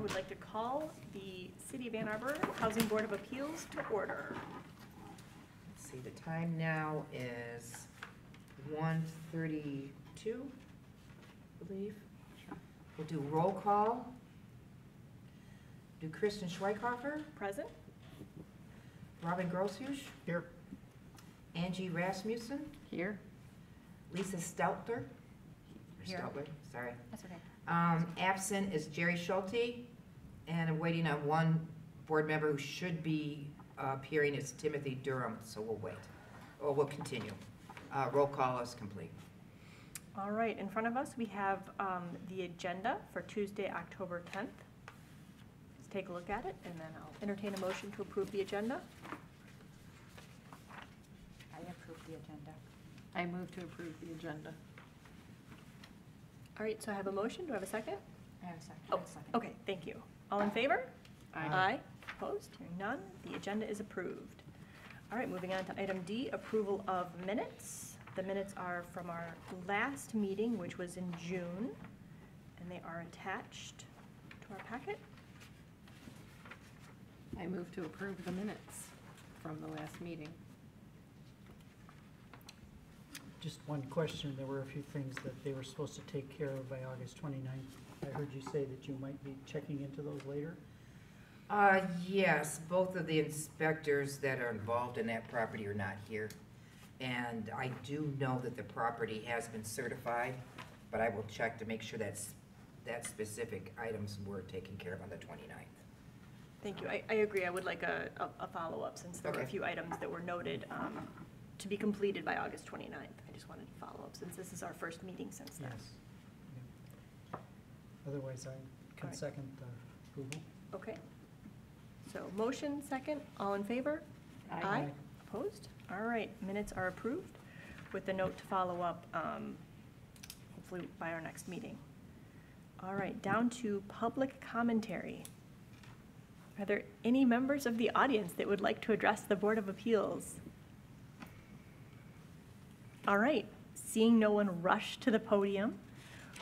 would like to call the City of Ann Arbor Housing Board of Appeals to order. Let's see, the time now is 1:32, I believe. We'll do roll call. Do Kristen Schweikhofer, Present? Robin Grosshuis, Here. Angie Rasmussen, Here. Lisa Stoutler. Here. Stoutler, sorry. That's okay. Absent is Jerry Schulte, and I'm waiting on one board member who should be appearing is Timothy Durham, so we'll wait. Or we'll continue. Roll call is complete. All right, in front of us, we have the agenda for Tuesday, October 10th. Let's take a look at it, and then I'll entertain a motion to approve the agenda. I approve the agenda. I move to approve the agenda. All right, so I have a motion. Do I have a second? I have a second. Oh, okay, thank you. All in favor? Aye. Opposed? Hearing none, the agenda is approved. All right, moving on to item D, approval of minutes. The minutes are from our last meeting, which was in June, and they are attached to our packet. I move to approve the minutes from the last meeting. Just one question. There were a few things that they were supposed to take care of by August 29th. I heard you say that you might be checking into those later. Yes, both of the inspectors that are involved in that property are not here. And I do know that the property has been certified, but I will check to make sure that specific items were taken care of on the 29th. Thank you. I agree. I would like a follow-up since there were a Okay. few items that were noted to be completed by August 29th. I just wanted to follow up since this is our first meeting since then. Yes. Yeah. Otherwise, I can Alright. second the approval. Okay. So motion, second, all in favor? Aye. Opposed? All right, minutes are approved with the note to follow up, hopefully by our next meeting. All right, down to public commentary. Are there any members of the audience that would like to address the Board of Appeals? All right, seeing no one rush to the podium.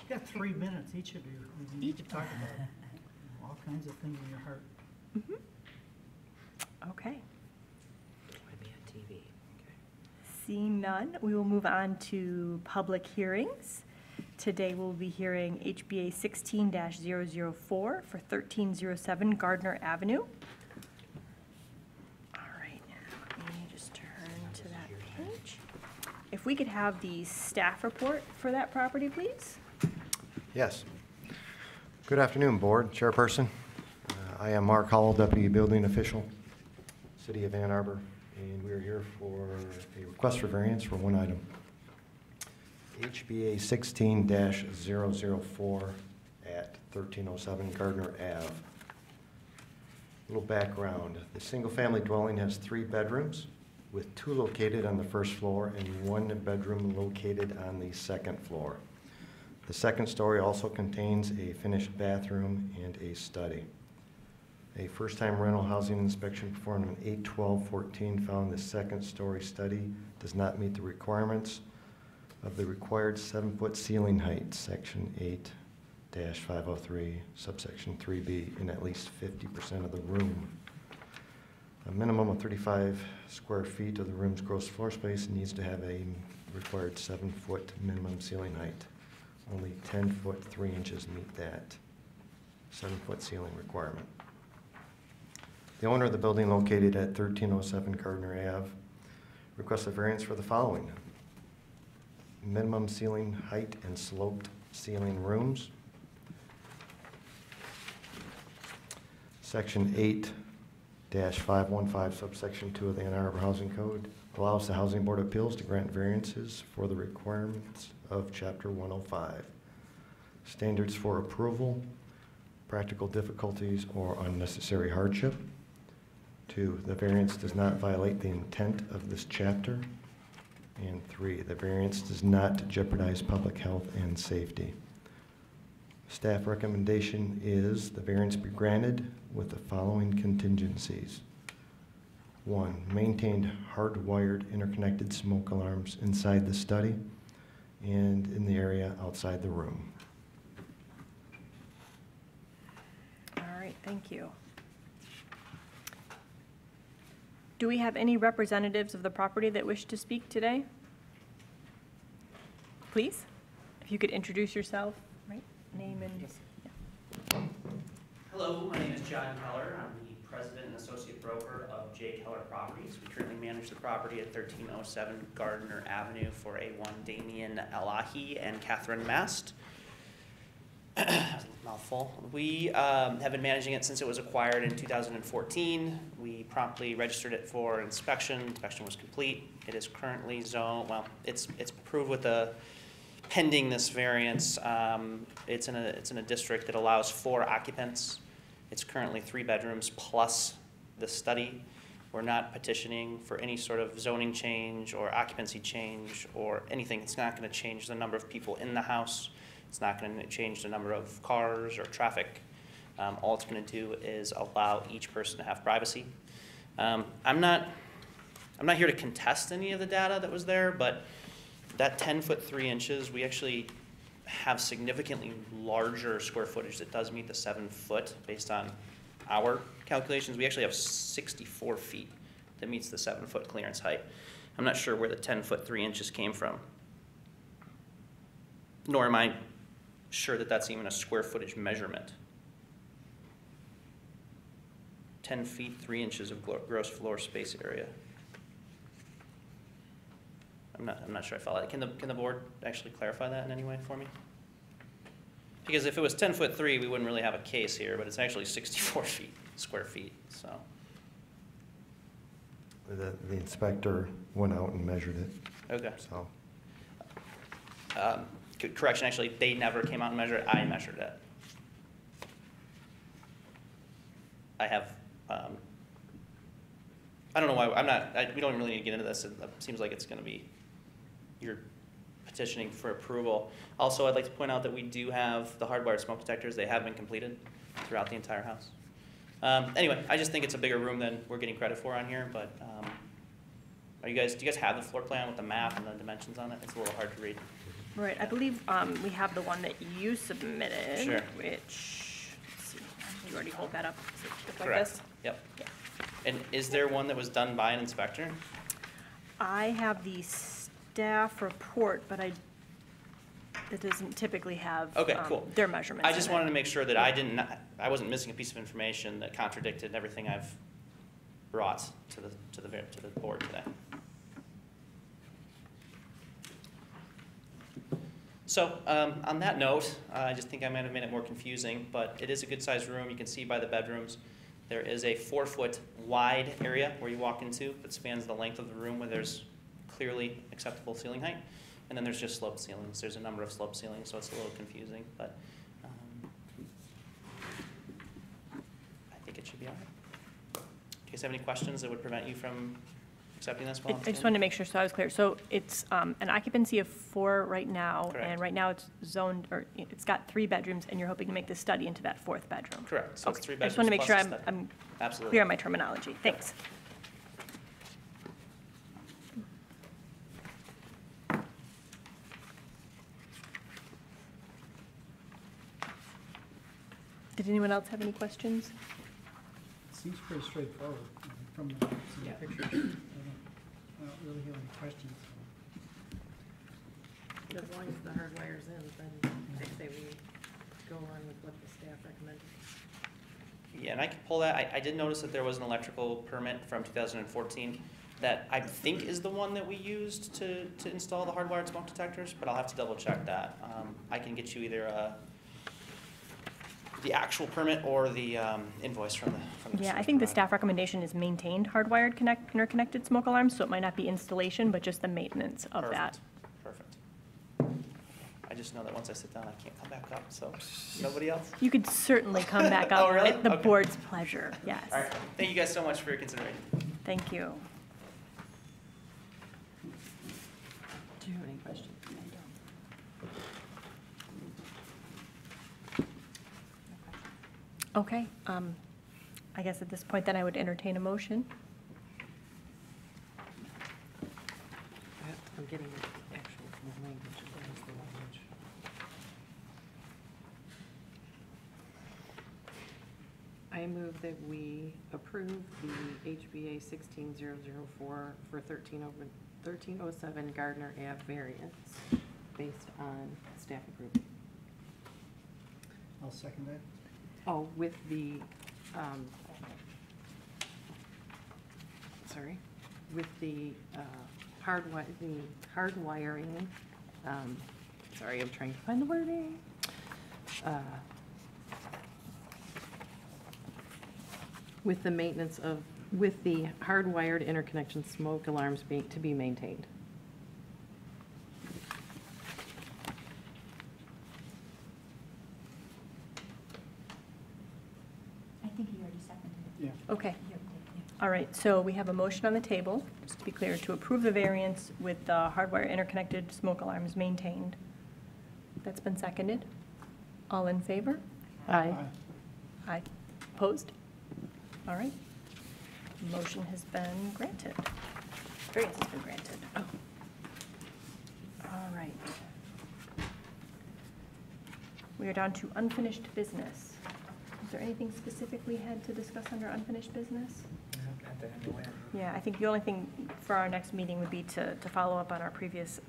You got 3 minutes, each of you. You need to talk about all kinds of things in your heart. Okay. Might be on TV. Okay. Seeing none, we will move on to public hearings. Today we'll be hearing HBA 16-004 for 1307 Gardner Avenue. All right, now let me just turn to that page. If we could have the staff report for that property, please. Yes. Good afternoon, Board, Chairperson. I am Mark Howell, Deputy Building Official, City of Ann Arbor, and we are here for a request for variance for one item. HBA 16-004 at 1307 Gardner Ave. A little background. The single-family dwelling has 3 bedrooms, with 2 located on the first floor and 1 bedroom located on the second floor. The second story also contains a finished bathroom and a study. A first-time rental housing inspection performed on 8/12/14 found the second-story study does not meet the requirements of the required 7-foot ceiling height, Section 8-503, subsection 3B, in at least 50% of the room. A minimum of 35 square feet of the room's gross floor space needs to have a required 7-foot minimum ceiling height. Only 10 foot 3 inches meet that 7-foot ceiling requirement. The owner of the building located at 1307 Gardner Ave requests a variance for the following: minimum ceiling height and sloped ceiling rooms. Section 8-515 subsection 2 of the Ann Arbor Housing Code allows the Housing Board of Appeals to grant variances for the requirements of Chapter 105. Standards for approval: practical difficulties or unnecessary hardship. 2, the variance does not violate the intent of this chapter. And 3, the variance does not jeopardize public health and safety. Staff recommendation is the variance be granted with the following contingencies. 1, maintained hardwired interconnected smoke alarms inside the study and in the area outside the room. All right, thank you. Do we have any representatives of the property that wish to speak today? Please, if you could introduce yourself, right, name and. Yeah. Hello, my name is John Keller. I'm the president and associate broker of J. Keller Properties. We currently manage the property at 1307 Gardner Avenue for A1 Damian Elahi and Catherine Mast. Mouthful. We have been managing it since it was acquired in 2014. We promptly registered it for inspection. Inspection was complete. It is currently zoned, well, it's approved with the pending this variance. It's in a district that allows 4 occupants. It's currently 3 bedrooms plus the study. We're not petitioning for any sort of zoning change or occupancy change or anything. It's not going to change the number of people in the house. It's not going to change the number of cars or traffic. All it's going to do is allow each person to have privacy. I'm not here to contest any of the data that was there, but that 10 foot 3 inches, we actually have significantly larger square footage that does meet the 7 foot based on our calculations. We actually have 64 feet that meets the 7 foot clearance height. I'm not sure where the 10 foot 3 inches came from, nor am I sure that that's even a square footage measurement. 10 feet 3 inches of gross floor space area. I'm not sure I follow that. Can the board actually clarify that in any way for me? Because if it was 10 foot 3, we wouldn't really have a case here, but it's actually 64 square feet, so. The inspector went out and measured it, Okay. so. Correction, actually, they never came out and measured it. I measured it. I have, I don't know why, we don't really need to get into this. It seems like it's going to be, you're petitioning for approval. Also, I'd like to point out that we do have the hardwired smoke detectors. They have been completed throughout the entire house. Anyway, I just think it's a bigger room than we're getting credit for on here, but do you guys have the floor plan with the map and the dimensions on it? It's a little hard to read. Right, I believe we have the one that you submitted. Sure. Which, let's see, you already hold that up? Does it look like Correct. this? Yep. Yeah. And is there one that was done by an inspector? I have the staff report, but it doesn't typically have Okay, cool. their measurements I just in it. wanted to make sure that I wasn't missing a piece of information that contradicted everything I've brought to the board today. So on that note, I just think I might have made it more confusing, but it is a good sized room. You can see by the bedrooms. There is a 4 foot wide area where you walk into that spans the length of the room where there's clearly acceptable ceiling height. And then there's just sloped ceilings. There's a number of sloped ceilings, so it's a little confusing, but I think it should be all right. Do you guys have any questions that would prevent you from accepting this? I just wanted to make sure, so I was clear. So it's an occupancy of 4 right now. Correct. And right now it's zoned, or it's got 3 bedrooms, and you're hoping to make the study into that 4th bedroom. Correct. So it's Okay. 3 I bedrooms just want to make sure plus a study. I'm Absolutely. clear on my terminology. Thanks. Did anyone else have any questions? Seems pretty straightforward from the maps and the pictures. I don't really have any questions. As long as the hardwire's in, then I say we go on with what the staff recommended. Yeah, and I can pull that. I did notice that there was an electrical permit from 2014 that I think is the one that we used to install the hardwired smoke detectors, but I'll have to double check that. I can get you either the actual permit or the invoice from the Yeah, I service think the provider. staff recommendation is maintained hardwired interconnected smoke alarms, so it might not be installation, but just the maintenance of that. Perfect. I just know that once I sit down, I can't come back up, so nobody else? You could certainly come back up Oh, really? at the Okay. board's pleasure, yes. All right, thank you guys so much for your consideration. Thank you. Do you have any questions? Okay, I guess at this point then I would entertain a motion. I'm getting the actual language, what is the language? I move that we approve the HBA 16004 for 1307 Gardner Ave variance based on staff approval. I'll second that. Oh, with the, with the hardwiring, sorry, I'm trying to find the wording. With the maintenance of, with the hardwired interconnection smoke alarms to be maintained. I think he already seconded it. Yeah. Okay. You did, All right, so we have a motion on the table, just to be clear, to approve the variance with the hardwire interconnected smoke alarms maintained. That's been seconded. All in favor? Aye. Aye. Opposed? All right. Motion has been granted. Variance has been granted. Oh. All right. We are down to unfinished business. Is there anything specific we had to discuss under unfinished business? Not that I'm aware. Yeah, I think the only thing for our next meeting would be to follow up on our previous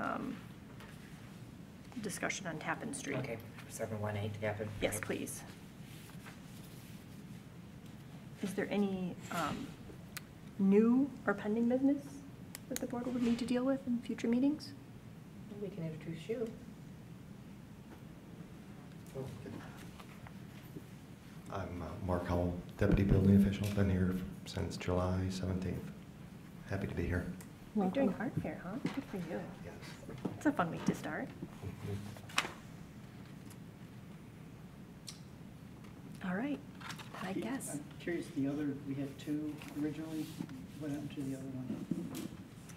discussion on Tappan Street. Okay, 718 happened. Yes, please. Is there any new or pending business that the board would need to deal with in future meetings? We can introduce you. I'm Mark Howell, Deputy Building Official. Been here since July 17th. Happy to be here. You're doing art fair, huh? Good for you. Yes. It's a fun week to start. All right, I guess. I'm curious, the other, we had two originally, what happened to the other one?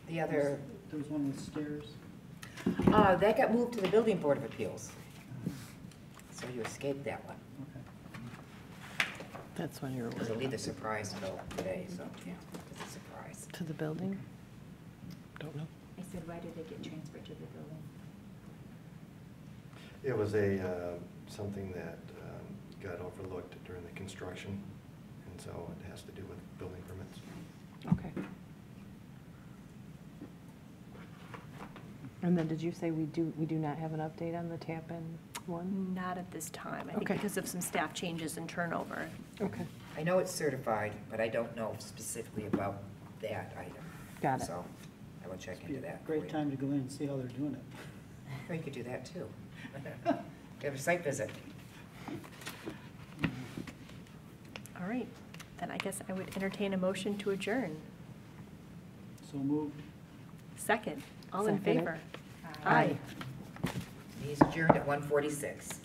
The other, There was one with stairs. that got moved to the Building Board of Appeals, so you escaped that one. Okay. That's when you were It was a working leave surprise until today, so, yeah, it's a surprise. to the building? Don't know. I said, why did they get transferred to the building? It was something that got overlooked during the construction, and so it has to do with building permits. Okay. And then did you say we do not have an update on the Tappan one? Not at this time, I think Okay. because of some staff changes and turnover. Okay. I know it's certified, but I don't know specifically about that item. Got it. So I will check It'd be into a that. for great you. time to go in and see how they're doing it. Or you could do that too. Have a site visit. All right, then I guess I would entertain a motion to adjourn. So moved. Second, all in Second. favor? Aye. He's adjourned at 1:46.